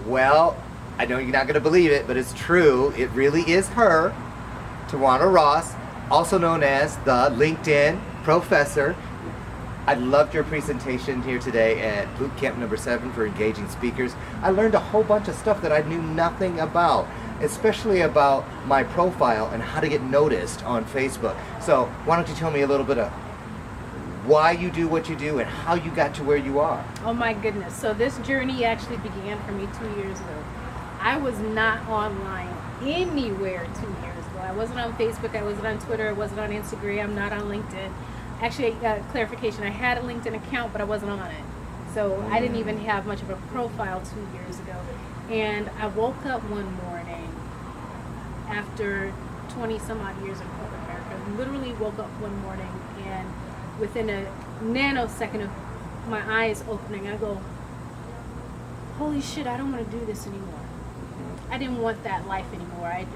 Well, I know you're not going to believe it, but it's true. It really is her, Tajuana Ross, also known as the LinkedIn Professor. I loved your presentation here today at Bootcamp number 7 for engaging speakers. I learned a whole bunch of stuff that I knew nothing about, especially about my profile and how to get noticed on Facebook. So why don't you tell me a little bit of why you do what you do and how you got to where you are? Oh my goodness. So this journey actually began for me 2 years ago. I was not online anywhere 2 years ago. I wasn't on Facebook, I wasn't on Twitter, I wasn't on Instagram, not on LinkedIn. Actually, clarification, I had a LinkedIn account, but I wasn't on it. So I didn't even have much of a profile 2 years ago. And I woke up one morning after 20 some odd years in corporate America, literally woke up one morning and within a nanosecond of my eyes opening, I go, holy shit, I don't want to do this anymore. I didn't want that life anymore. I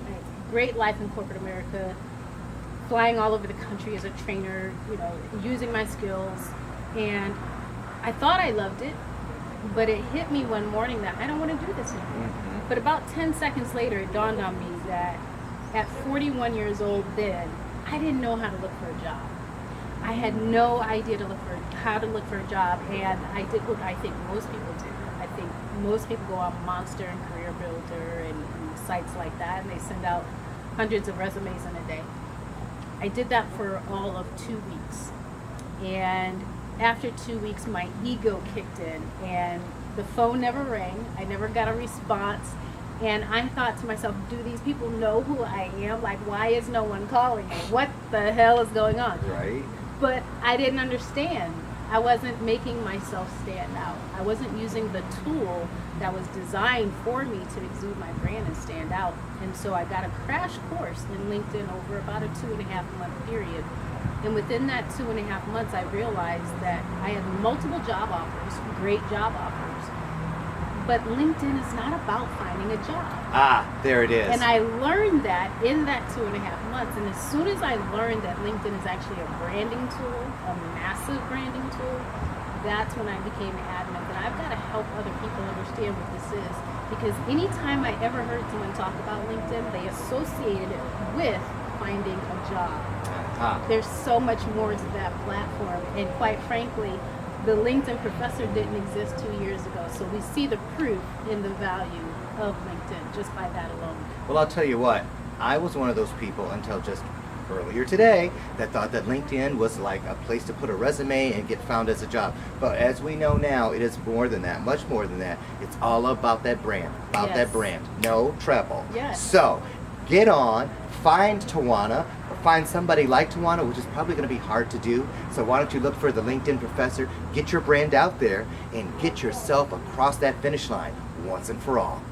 great life in corporate America, flying all over the country as a trainer, using my skills. And I thought I loved it, but it hit me one morning that I don't want to do this anymore. But about 10 seconds later, it dawned on me that at 41 years old then, I didn't know how to look for a job. I had no idea how to look for a job, and I did what I think most people do. I think most people go on Monster and Career Builder and sites like that, and they send out hundreds of resumes in a day. I did that for all of 2 weeks, and after 2 weeks my ego kicked in and the phone never rang. I never got a response, and I thought to myself, do these people know who I am? Like, why is no one calling me? What the hell is going on? Right. But I didn't understand. I wasn't making myself stand out. I wasn't using the tool that was designed for me to exude my brand and stand out. And so I got a crash course in LinkedIn over about a 2.5 month period. And within that 2.5 months, I realized that I had multiple job offers, great job offers. But LinkedIn is not about finding a job. Ah, there it is. And I learned that in that 2.5 months. And as soon as I learned that LinkedIn is actually a branding tool, a massive branding tool, that's when I became adamant that I've got to help other people understand what this is. Because anytime I ever heard someone talk about LinkedIn, they associated it with finding a job. There's so much more to that platform. And quite frankly, the LinkedIn Professor didn't exist 2 years ago. So we see the proof in the value of LinkedIn just by that alone. Well, I'll tell you what, I was one of those people until just earlier today that thought that LinkedIn was like a place to put a resume and get found as a job. But as we know now, it is more than that, much more than that. It's all about that brand, that brand. No treble. Yes. So get on, find Tajuana, or find somebody like Tajuana, which is probably going to be hard to do. So why don't you look for the LinkedIn Professor, get your brand out there, and get yourself across that finish line once and for all.